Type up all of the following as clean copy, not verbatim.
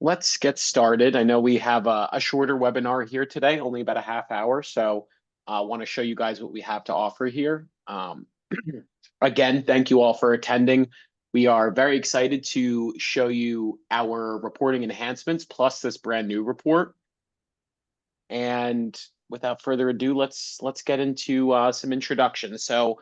let's get started. I know we have a shorter webinar here today, only about a half hour, so I want to show you guys what we have to offer here. Again, thank you all for attending. We are very excited to show you our reporting enhancements plus this brand new report. And without further ado, let's get into some introductions. So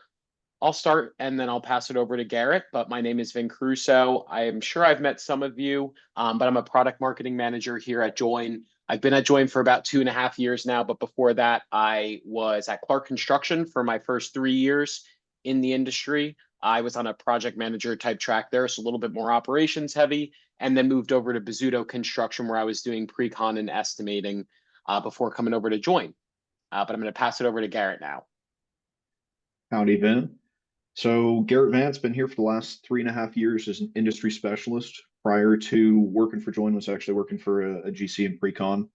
I'll start and then I'll pass it over to Garrett, but my name is Vin Caruso. I am sure I've met some of you, but I'm a product marketing manager here at Join. I've been at Join for about 2.5 years now, but before that, I was at Clark Construction for my first 3 years in the industry. I was on a project manager type track there, so a little bit more operations heavy, and then moved over to Bizzuto Construction where I was doing pre-con and estimating before coming over to Join. But I'm going to pass it over to Garrett now. Howdy, Vin. So Garrett Vance been here for the last 3.5 years as an industry specialist. Prior to working for Join, was actually working for a GC in pre-con.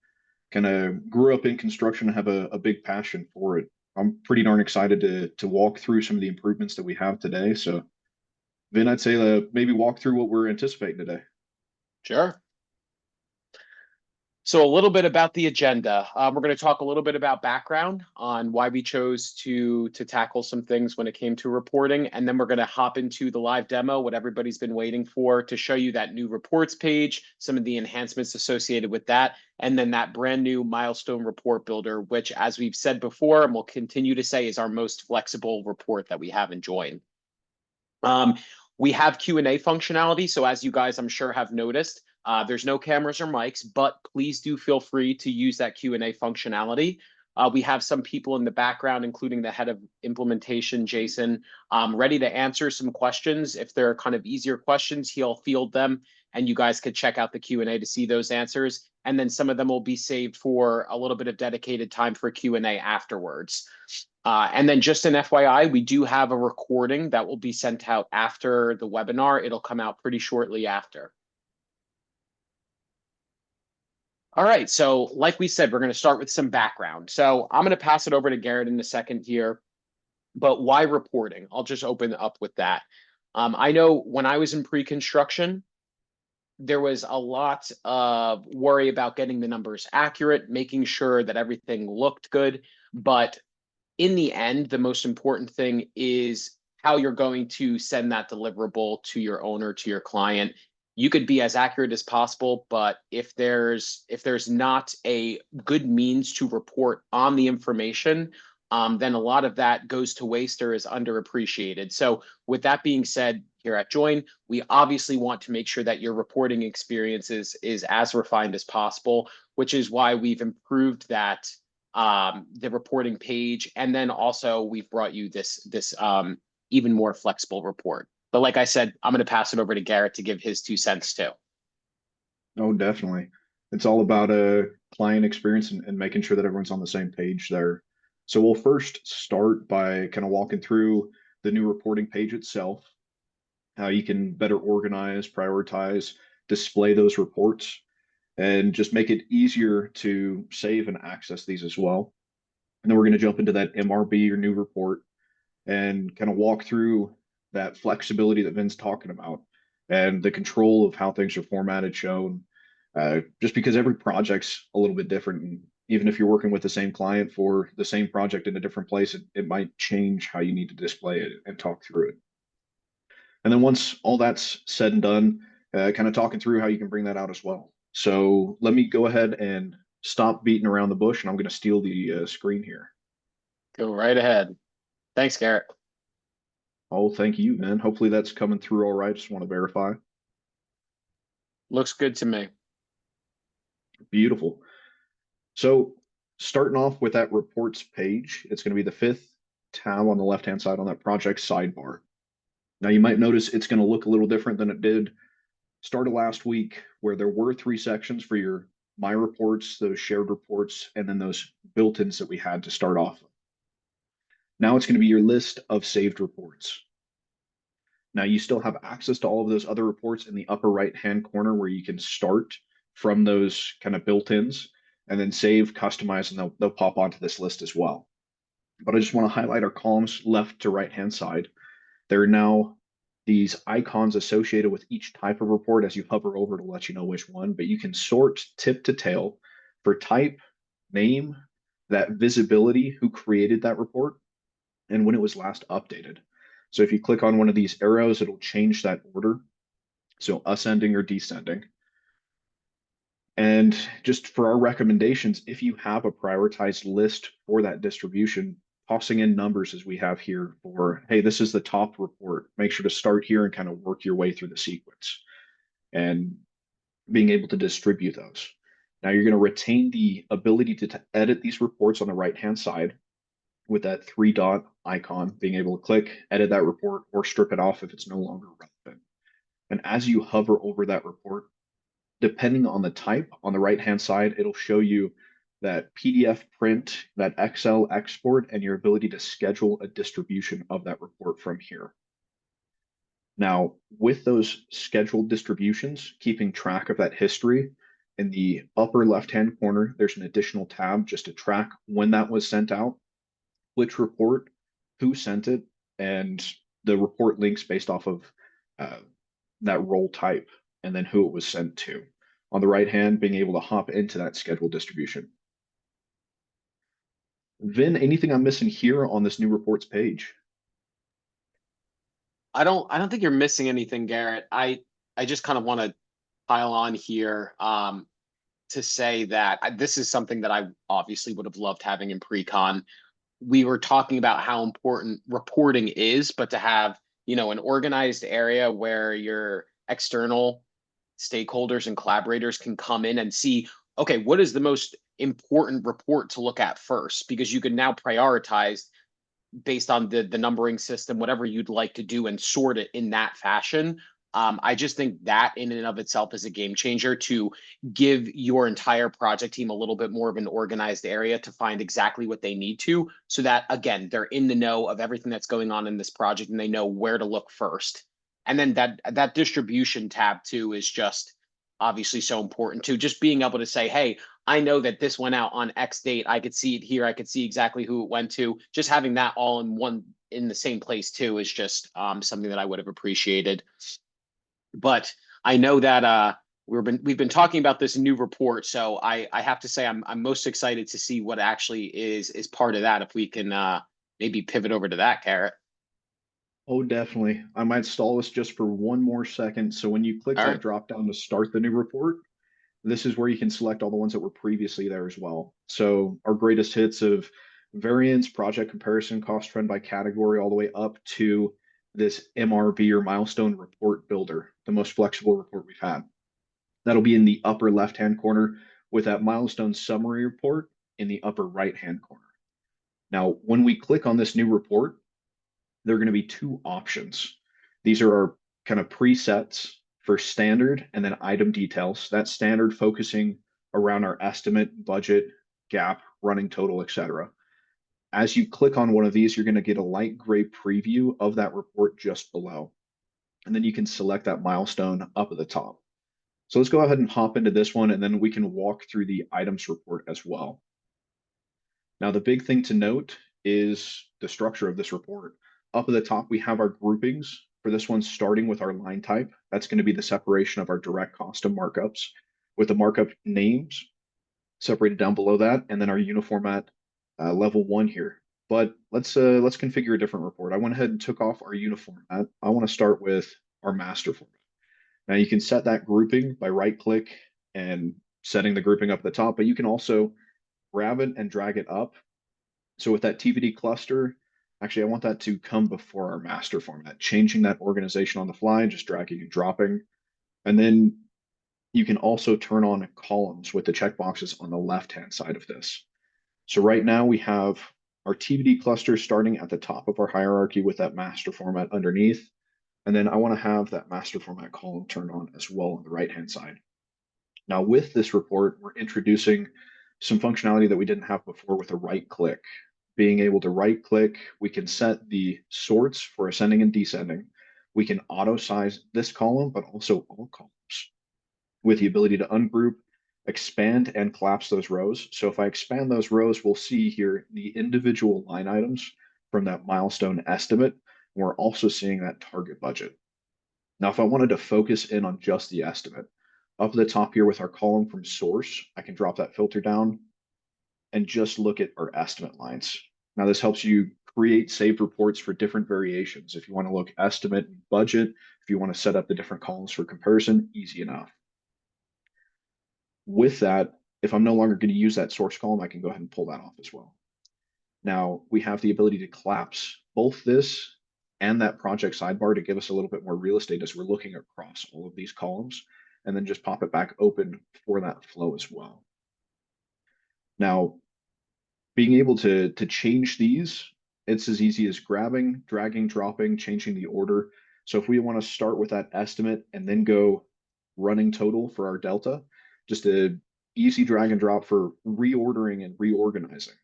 Kind of grew up in construction and have a big passion for it. I'm pretty darn excited to walk through some of the improvements that we have today. So Vin, I'd say maybe walk through what we're anticipating today. Sure. So a little bit about the agenda. We're going to talk a little bit about background on why we chose to tackle some things when it came to reporting. And then we're going to hop into the live demo, what everybody's been waiting for, to show you that new reports page, some of the enhancements associated with that, and then that brand new Milestone Report Builder, which, as we've said before, and we'll continue to say, is our most flexible report that we have in Join. We have Q&A functionality. So as you guys, I'm sure, have noticed, there's no cameras or mics, but please do feel free to use that Q&A functionality. We have some people in the background, including the head of implementation, Jason, ready to answer some questions. If they're kind of easier questions, he'll field them, and you guys could check out the Q&A to see those answers. And then some of them will be saved for a little bit of dedicated time for Q&A afterwards. And then just an FYI, we do have a recording that will be sent out after the webinar. It'll come out pretty shortly after. All right, so like we said, we're going to start with some background. So I'm going to pass it over to Garrett in a second here, but why reporting? I'll just open up with that. I know when I was in pre-construction, there was a lot of worry about getting the numbers accurate, making sure that everything looked good. But in the end, the most important thing is how you're going to send that deliverable to your owner, to your client. You could be as accurate as possible, but if there's not a good means to report on the information, then a lot of that goes to waste or is underappreciated. So with that being said, here at Join, we obviously want to make sure that your reporting experience is as refined as possible, which is why we've improved that the reporting page, and then also we've brought you this even more flexible report. But like I said, I'm going to pass it over to Garrett to give his 2 cents too. Oh, definitely. It's all about a client experience and making sure that everyone's on the same page there. So we'll first start by kind of walking through the new reporting page itself, how you can better organize, prioritize, display those reports, and just make it easier to save and access these as well. And then we're going to jump into that MRB or new report and kind of walk through that flexibility that Vin's talking about and the control of how things are formatted, shown, just because every project's a little bit different. And even if you're working with the same client for the same project in a different place, it might change how you need to display it and talk through it. And then once all that's said and done, kind of talking through how you can bring that out as well. So let me go ahead and stop beating around the bush, and I'm going to steal the screen here. Go right ahead. Thanks, Garrett. Oh, thank you, man. Hopefully that's coming through all right. Just want to verify. Looks good to me. Beautiful. So starting off with that reports page, it's going to be the 5th tab on the left-hand side on that project sidebar. Now you might notice it's going to look a little different than it did started last week, where there were 3 sections for your My Reports, those shared reports, and then those built-ins that we had to start off. Now it's going to be your list of saved reports. Now you still have access to all of those other reports in the upper right-hand corner where you can start from those kind of built-ins and then save, customize, and they'll pop onto this list as well. But I just want to highlight our columns left to right-hand side. They're now these icons associated with each type of report as you hover over to let you know which one, but you can sort tip to tail for type, name, that visibility, who created that report, and when it was last updated. So if you click on one of these arrows, it'll change that order. So ascending or descending. And just for our recommendations, if you have a prioritized list for that distribution, tossing in numbers as we have here for, hey, this is the top report. Make sure to start here and kind of work your way through the sequence and being able to distribute those. Now you're going to retain the ability to edit these reports on the right-hand side with that three dot icon, being able to click, edit that report, or strip it off if it's no longer relevant. And as you hover over that report, depending on the type, on the right-hand side, it'll show you that PDF print, that Excel export, and your ability to schedule a distribution of that report from here. Now, with those scheduled distributions, keeping track of that history, in the upper left-hand corner, there's an additional tab just to track when that was sent out, which report, who sent it, and the report links based off of uh, that role type and then who it was sent to. On the right hand, being able to hop into that scheduled distribution. Vin, anything I'm missing here on this new reports page? I don't think you're missing anything, Garrett. I just kind of want to pile on here to say that this is something that I obviously would have loved having in pre-con. We were talking about how important reporting is, but to have, an organized area where your external stakeholders and collaborators can come in and see, okay, what is the most important report to look at first? Because you can now prioritize based on the numbering system, whatever you'd like to do, and sort it in that fashion. I just think that in and of itself is a game changer to give your entire project team a little bit more of an organized area to find exactly what they need to, so that again, they're in the know of everything that's going on in this project and they know where to look first. And then that distribution tab too is just obviously so important too. Just being able to say, hey, I know that this went out on X date. I could see it here. I could see exactly who it went to. Just having that all in the same place too is just something that I would have appreciated. But I know that we've been talking about this new report, so I have to say I'm most excited to see what actually is part of that. If we can maybe pivot over to that, Garrett. Oh, definitely. I might stall us just for one more second. So when you click All that right. drop down to start the new report, this is where you can select all the ones that were previously there as well. So our greatest hits of variance, project comparison, cost trend by category, all the way up to this MRB or Milestone Report Builder, the most flexible report we've had. That'll be in the upper left-hand corner with that milestone summary report in the upper right-hand corner. Now, when we click on this new report, there are going to be two options. These are our kind of presets for standard and then item details. That standard focusing around our estimate, budget, gap, running total, etc. As you click on one of these, you're going to get a light gray preview of that report just below. And then you can select that milestone up at the top. So let's go ahead and hop into this one, and then we can walk through the items report as well. Now, the big thing to note is the structure of this report. Up at the top, we have our groupings. For this one, starting with our line type, that's going to be the separation of our direct cost and markups, with the markup names separated down below that, and then our uniform at level one here. But let's configure a different report. I went ahead and took off our uniform at. I want to start with our master format. Now you can set that grouping by right click and setting the grouping up at the top, but you can also grab it and drag it up. So with that TBD cluster, actually, I want that to come before our master format, changing that organization on the fly, just dragging and dropping. And then you can also turn on columns with the checkboxes on the left-hand side of this. So right now we have our TBD cluster starting at the top of our hierarchy with that master format underneath. And then I want to have that master format column turned on as well on the right-hand side. Now with this report, we're introducing some functionality that we didn't have before with a right click. Being able to right click, we can set the sorts for ascending and descending. We can auto size this column, but also all columns with the ability to ungroup, expand, and collapse those rows. So if I expand those rows, we'll see here the individual line items from that milestone estimate. We're also seeing that target budget. Now, if I wanted to focus in on just the estimate, up at the top here with our column from source, I can drop that filter down and just look at our estimate lines. Now, this helps you create saved reports for different variations. If you want to look estimate and budget, if you want to set up the different columns for comparison, easy enough. With that, if I'm no longer going to use that source column, I can go ahead and pull that off as well. Now we have the ability to collapse both this and that project sidebar to give us a little bit more real estate as we're looking across all of these columns, and then just pop it back open for that flow as well. Now, being able to change these, it's as easy as grabbing, dragging, dropping, changing the order. So if we want to start with that estimate and then go running total for our delta, just a easy drag and drop for reordering and reorganizing.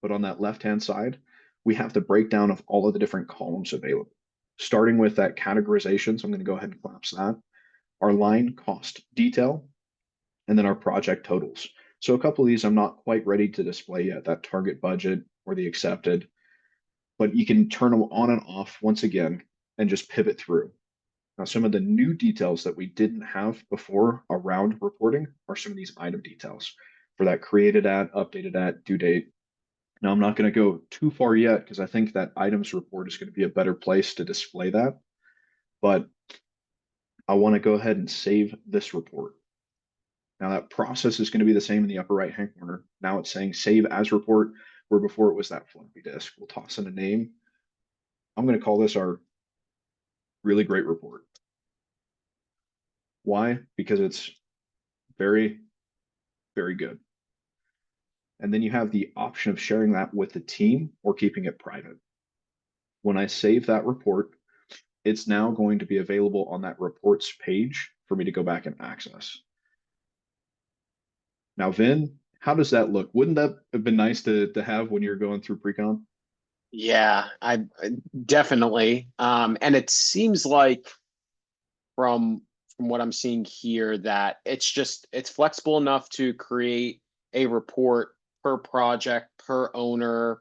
But on that left-hand side, we have the breakdown of all of the different columns available. Starting with that categorization, so I'm going to go ahead and collapse that. Our line cost detail, and then our project totals. So a couple of these I'm not quite ready to display yet, that target budget or the accepted, but you can turn them on and off once again and just pivot through. Now, some of the new details that we didn't have before around reporting are some of these item details for that created at, updated at, due date. Now, I'm not going to go too far yet because I think that items report is going to be a better place to display that. But I want to go ahead and save this report. Now, that process is going to be the same in the upper right-hand corner. Now it's saying save as report, where before it was that floppy disk. We'll toss in a name. I'm going to call this our really great report. Why? Because it's very, very good. And then you have the option of sharing that with the team or keeping it private. When I save that report, it's now going to be available on that reports page for me to go back and access. Now, Vin, how does that look? Wouldn't that have been nice to have when you're going through pre-con? Yeah, I definitely. And it seems like from what I'm seeing here that it's flexible enough to create a report per project, per owner.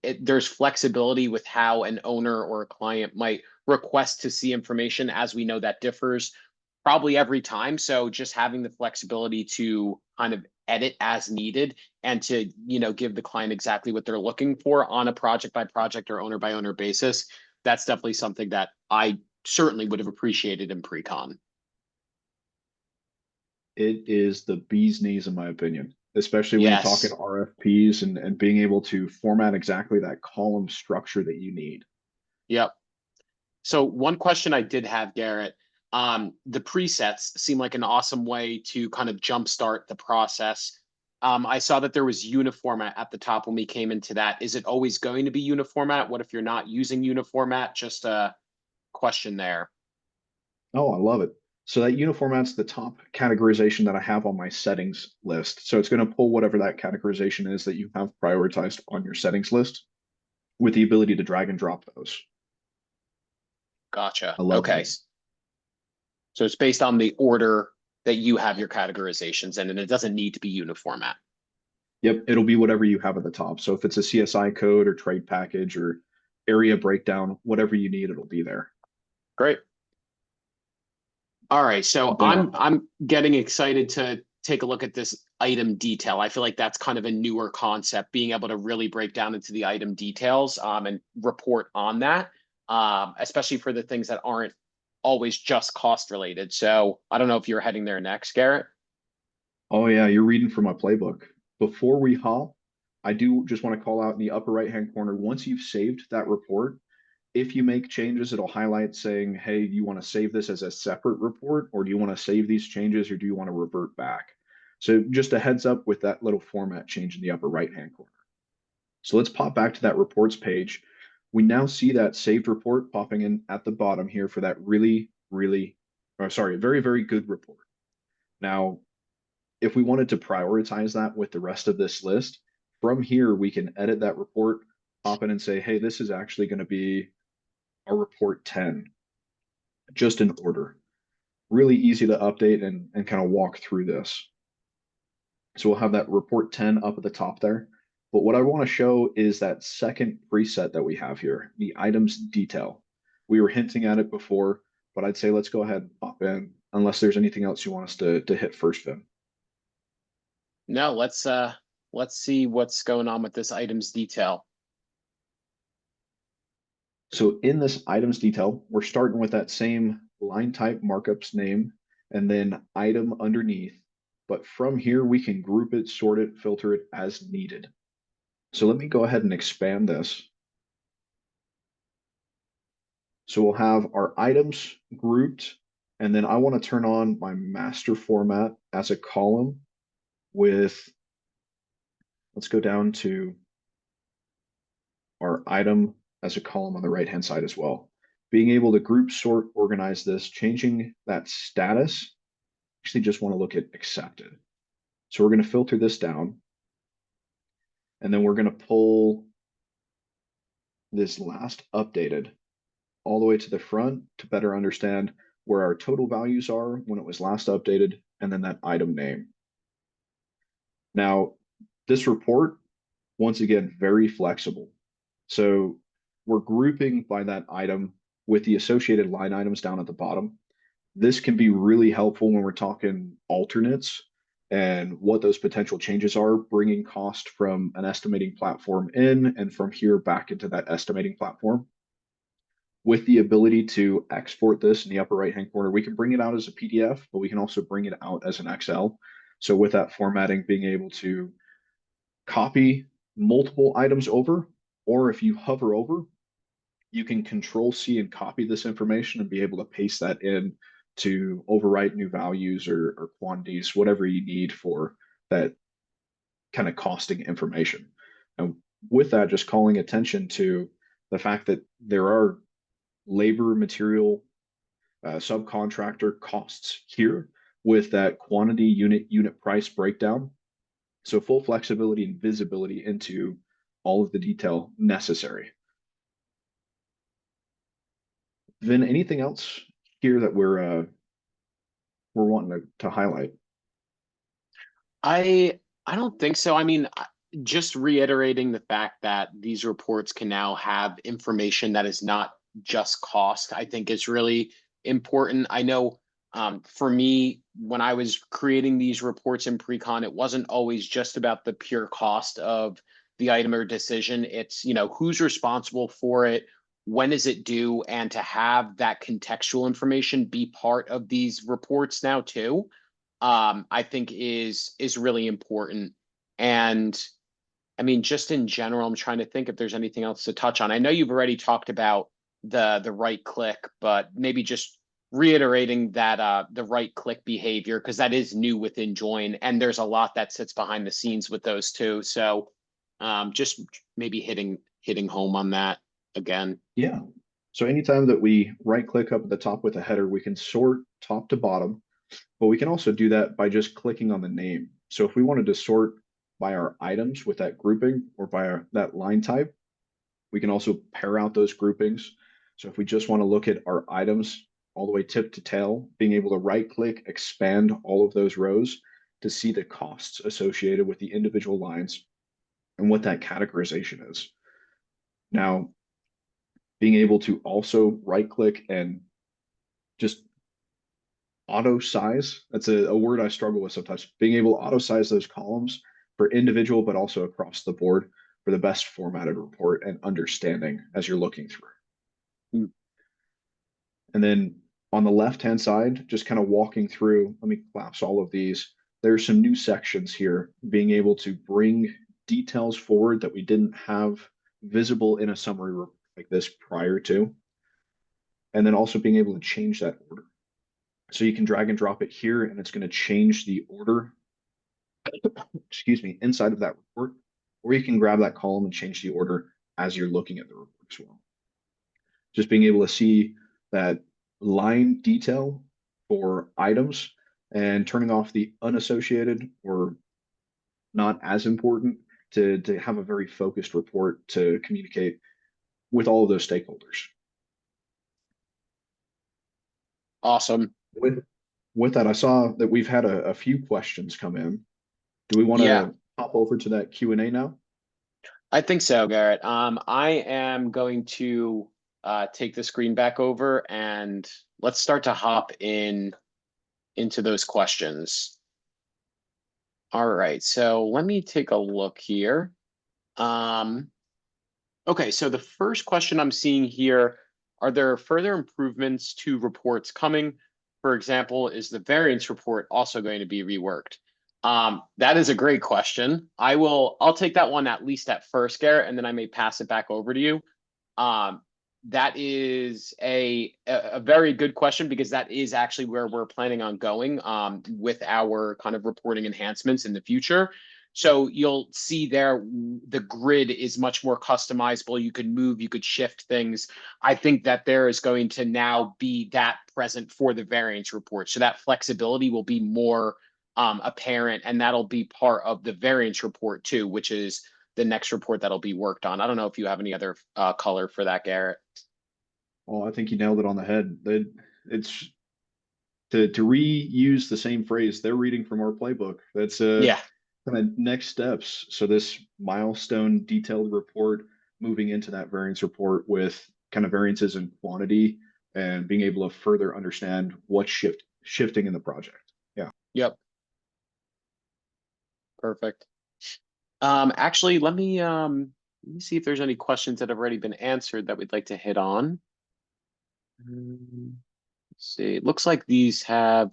There's flexibility with how an owner or a client might request to see information, as we know that differs probably every time. So just having the flexibility to kind of edit as needed and to, give the client exactly what they're looking for on a project by project or owner by owner basis, that's definitely something that I certainly would have appreciated in pre-con. It is the bee's knees, in my opinion, especially when you're talking Yes. RFPs and being able to format exactly that column structure that you need. Yep. So one question I did have, Garrett, the presets seem like an awesome way to kind of jumpstart the process. I saw that there was uniformat at the top when we came into that. Is it always going to be uniformat? What if you're not using uniformat? Just a question there. Oh, I love it. So that uniformat's the top categorization that I have on my settings list. So it's going to pull whatever that categorization is that you have prioritized on your settings list with the ability to drag and drop those. Gotcha. I love Okay. that. So it's based on the order that you have your categorizations in, and it doesn't need to be uniformat. Yep, it'll be whatever you have at the top. So if it's a CSI code or trade package or area breakdown, whatever you need, it'll be there. Great. All right, so Then, I'm getting excited to take a look at this item detail. I feel like that's kind of a newer concept, being able to really break down into the item details and report on that, especially for the things that aren't always just cost related. So I don't know if you're heading there next, Garrett. oh yeah, you're reading from my playbook. Before we hop, I do just want to call out in the upper right-hand corner, once you've saved that report, if you make changes, it'll highlight saying, hey, do you want to save this as a separate report, or do you want to save these changes, or do you want to revert back? So just a heads up with that little format change in the upper right-hand corner. So let's pop back to that reports page. We now see that saved report popping in at the bottom here for that very, very good report. Now, if we wanted to prioritize that with the rest of this list, from here, we can edit that report, pop in and say, hey, this is actually going to be a report 10, just in order. Really easy to update and kind of walk through this. So we'll have that report 10 up at the top there. But what I want to show is that second preset that we have here, the items detail. We were hinting at it before. but I'd say let's go ahead and pop in unless there's anything else you want us to hit first, Vin. No, let's see what's going on with this items detail. So in this items detail, we're starting with that same line type markups name and then item underneath. But from here, we can group it, sort it, filter it as needed. So let me go ahead and expand this. So we'll have our items grouped, and then I want to turn on my master format as a column with, let's go down to our item as a column on the right-hand side as well. Being able to group, sort, organize this, changing that status, actually just want to look at accepted. So we're going to filter this down, and then we're going to pull this last updated all the way to the front to better understand where our total values are when it was last updated, and then that item name. Now, this report, once again, very flexible. So we're grouping by that item with the associated line items down at the bottom. This can be really helpful when we're talking alternates and what those potential changes are, bringing cost from an estimating platform in and from here back into that estimating platform. With the ability to export this in the upper right-hand corner, we can bring it out as a PDF, but we can also bring it out as an Excel. So with that formatting, being able to copy multiple items over, or if you hover over, you can control C and copy this information and be able to paste that in to overwrite new values or quantities, whatever you need for that kind of costing information. And with that, just calling attention to the fact that there are labor, material, subcontractor costs here with that quantity unit price breakdown. So full flexibility and visibility into all of the detail necessary. Vin, anything else here that we're wanting to highlight? I don't think so. I mean, just reiterating the fact that these reports can now have information that is not just cost, I think is really important. I know for me, when I was creating these reports in pre-con, it wasn't always just about the pure cost of the item or decision. It's, who's responsible for it, when is it due, and to have that contextual information be part of these reports now too, I think is really important. And I mean, just in general, I'm trying to think if there's anything else to touch on. I know you've already talked about the right click, but maybe just reiterating that the right click behavior, because that is new within Join, and there's a lot that sits behind the scenes with those two. So just maybe hitting home on that again. Yeah. So anytime that we right click up at the top with a header, we can sort top to bottom, but we can also do that by just clicking on the name. So if we wanted to sort by our items with that grouping or by that line type, we can also pair out those groupings. So if we just want to look at our items all the way tip to tail, being able to right click, expand all of those rows to see the costs associated with the individual lines and what that categorization is. Now, being able to also right click and just auto size, that's a word I struggle with sometimes, being able to auto size those columns for individual, but also across the board for the best formatted report and understanding as you're looking through. Mm. And then on the left-hand side, just kind of walking through, let me collapse all of these. There's some new sections here, being able to bring details forward that we didn't have visible in a summary like this prior to, and then also being able to change that order. So you can drag and drop it here, and it's going to change the order, excuse me, inside of that report, or you can grab that column and change the order as you're looking at the report as well. Just being able to see that line detail for items and turning off the unassociated or not as important to have a very focused report to communicate with all of those stakeholders. Awesome. With that, I saw that we've had a few questions come in. Do we want Yeah. to hop over to that Q&A now? I think so, Garrett. I am going to take the screen back over and let's start to hop into those questions. All right, so let me take a look here. Okay, so the first question I'm seeing here, are there further improvements to reports coming? For example, is the variance report also going to be reworked? That is a great question. I'll take that one at least at first, Garrett, and then I may pass it back over to you. That is a very good question because that is actually where we're planning on going with our kind of reporting enhancements in the future. So you'll see there the grid is much more customizable. You could move, you could shift things. I think that there is going to now be that present for the variance report. So that flexibility will be more apparent, and that'll be part of the variance report too, which is the next report that'll be worked on. I don't know if you have any other color for that, Garrett. Well, I think you nailed it on the head. It's to reuse the same phrase. They're reading from our playbook. That's Yeah. kind of next steps. So this milestone detailed report moving into that variance report with kind of variances in quantity and being able to further understand what's shifting in the project. Yeah. Yep. Perfect. Actually, let me see if there's any questions that have already been answered that we'd like to hit on. Let's see. It looks like these have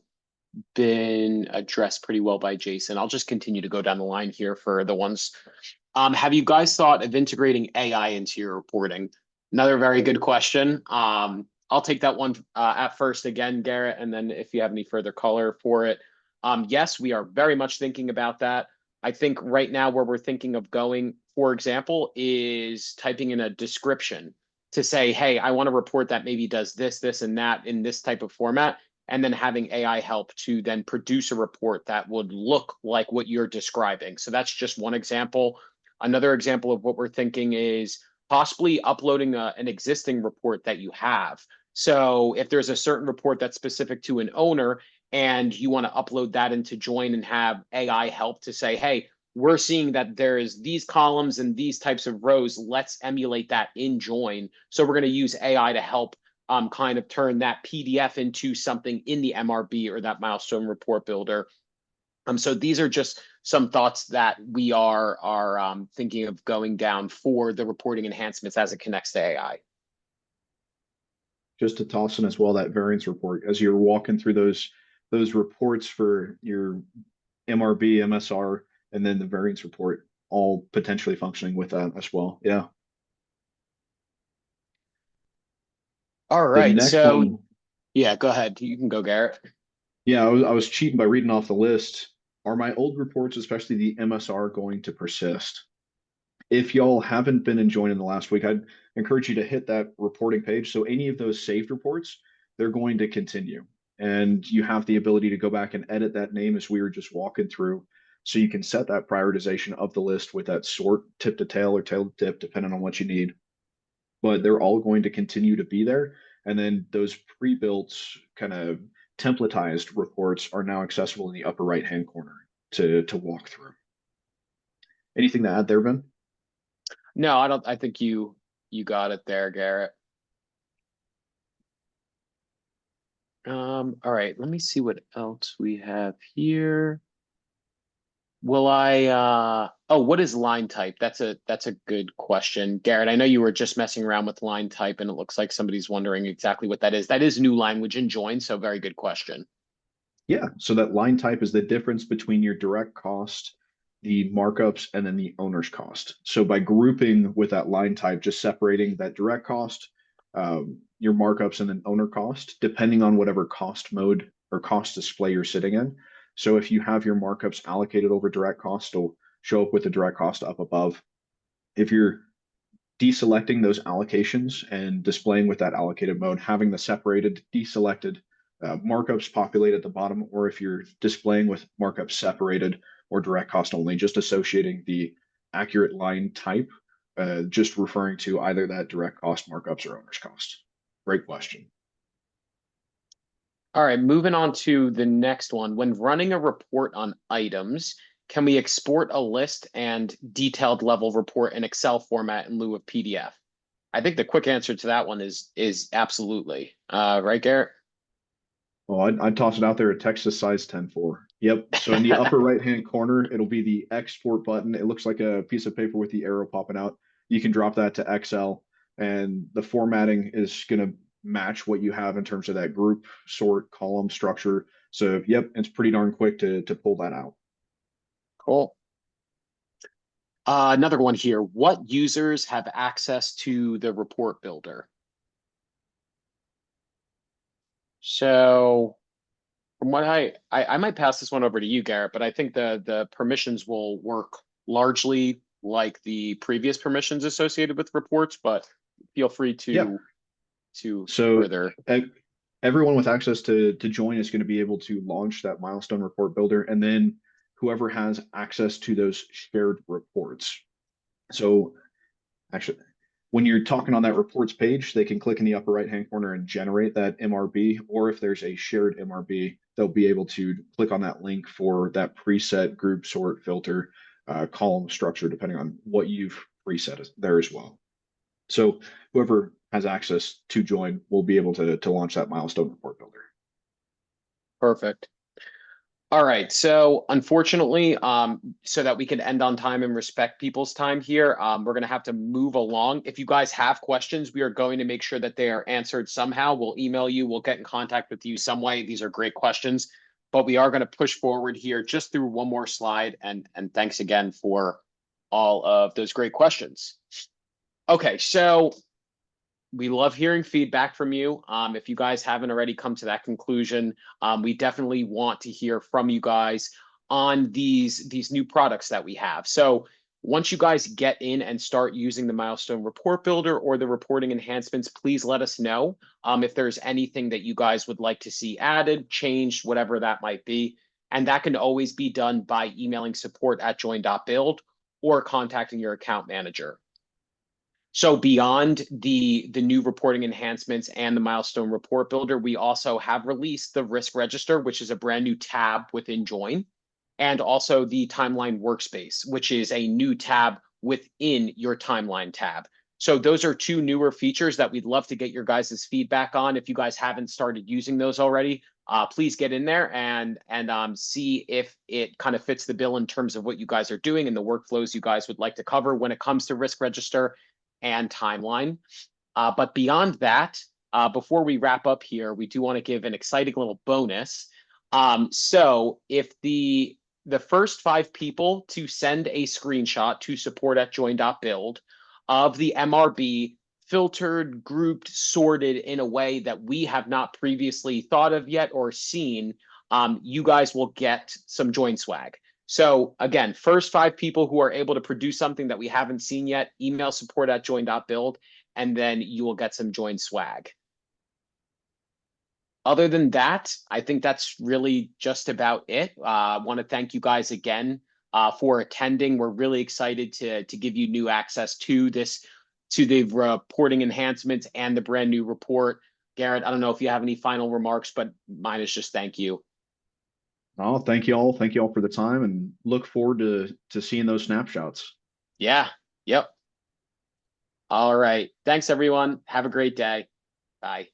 been addressed pretty well by Jason. I'll just continue to go down the line here for the ones. Have you guys thought of integrating AI into your reporting? Another very good question. I'll take that one at first again, Garrett, and then if you have any further color for it. Yes, we are very much thinking about that. I think right now where we're thinking of going, for example, is typing in a description to say, hey, I want a report that maybe does this, this, and that in this type of format, and then having AI help to then produce a report that would look like what you're describing. So that's just one example. Another example of what we're thinking is possibly uploading an existing report that you have. So if there's a certain report that's specific to an owner and you want to upload that into Join and have AI help to say, hey, we're seeing that there is these columns and these types of rows. Let's emulate that in Join. So we're going to use AI to help kind of turn that PDF into something in the MRB or that Milestone Report Builder. So these are just some thoughts that we are thinking of going down for the reporting enhancements as it connects to AI. Just to toss in as well that variance report as you're walking through those reports for your MRB, MSR, and then the variance report all potentially functioning with that as well. Yeah. All The right. next So one, yeah, go ahead. You can go, Garrett. yeah, I was cheating by reading off the list. Are my old reports, especially the MSR, going to persist? If y'all haven't been enjoying in the last week, I'd encourage you to hit that reporting page. So any of those saved reports, they're going to continue. And you have the ability to go back and edit that name as we were just walking through. So you can set that prioritization of the list with that sort tip to tail or tail to tip, depending on what you need. But they're all going to continue to be there. And then those pre-built kind of templatized reports are now accessible in the upper right-hand corner to walk through. Anything to add there, Ben? No, I don't. I think you got it there, Garrett. All right. Let me see what else we have here. Will I oh, what is line type? That's a good question. Garrett, I know you were just messing around with line type and it looks like somebody's wondering exactly what that is. That is new language in Join, so very good question. Yeah, so that line type is the difference between your direct cost, the markups, and then the owner's cost. So by grouping with that line type, just separating that direct cost, your markups, and then owner cost, depending on whatever cost mode or cost display you're sitting in. So if you have your markups allocated over direct cost, it'll show up with the direct cost up above. If you're deselecting those allocations and displaying with that allocated mode, having the separated, deselected markups populate at the bottom, or if you're displaying with markups separated or direct cost only, just associating the accurate line type, just referring to either that direct cost markups or owner's cost. Great question. All right, moving on to the next one. When running a report on items, can we export a list and detailed level report in Excel format in lieu of PDF? I think the quick answer to that one is absolutely. Right, Garrett? Well, I'd toss it out there, a Texas size 10 for. Yep. So in the upper right-hand corner, it'll be the export button. It looks like a piece of paper with the arrow popping out. You can drop that to XL, and the formatting is going to match what you have in terms of that group, sort, column structure. So, yep, it's pretty darn quick to pull that out. Cool. Another one here. What users have access to the report builder? So from what I might pass this one over to you, Garrett, but I think the permissions will work largely like the previous permissions associated with reports, but feel free Yep. to So further. everyone with access to join is going to be able to launch that Milestone Report Builder, and then whoever has access to those shared reports. So actually, when you're talking on that reports page, they can click in the upper right-hand corner and generate that MRB, or if there's a shared MRB, they'll be able to click on that link for that preset group sort filter column structure, depending on what you've preset there as well. So whoever has access to join will be able to launch that Milestone Report Builder. Perfect. All right. So unfortunately, so that we can end on time and respect people's time here, we're going to have to move along. If you guys have questions, we are going to make sure that they are answered somehow. We'll email you. We'll get in contact with you some way. These are great questions, but we are going to push forward here just through one more slide. And thanks again for all of those great questions. Okay. So we love hearing feedback from you. If you guys haven't already come to that conclusion, we definitely want to hear from you guys on these new products that we have. So once you guys get in and start using the Milestone Report Builder or the reporting enhancements, please let us know if there's anything that you guys would like to see added, changed, whatever that might be. And that can always be done by emailing support@join.build or contacting your account manager. So beyond the new reporting enhancements and the Milestone Report Builder, we also have released the Risk Register, which is a brand new tab within Join, and also the Timeline Workspace, which is a new tab within your Timeline tab. So those are two newer features that we'd love to get your guys' feedback on. If you guys haven't started using those already, please get in there and see if it kind of fits the bill in terms of what you guys are doing and the workflows you guys would like to cover when it comes to Risk Register and Timeline. But beyond that, before we wrap up here, we do want to give an exciting little bonus. So if the first 5 people to send a screenshot to support@join.build of the MRB filtered, grouped, sorted in a way that we have not previously thought of yet or seen, you guys will get some Join swag. So again, first 5 people who are able to produce something that we haven't seen yet, email support@join.build, and then you will get some Join swag. Other than that, I think that's really just about it. I want to thank you guys again for attending. We're really excited to give you new access to the reporting enhancements and the brand new report. Garrett, I don't know if you have any final remarks, but mine is just thank you. Oh, thank you all. Thank you all for the time, and look forward to seeing those snapshots. Yeah. Yep. All right. Thanks, everyone. Have a great day. Bye.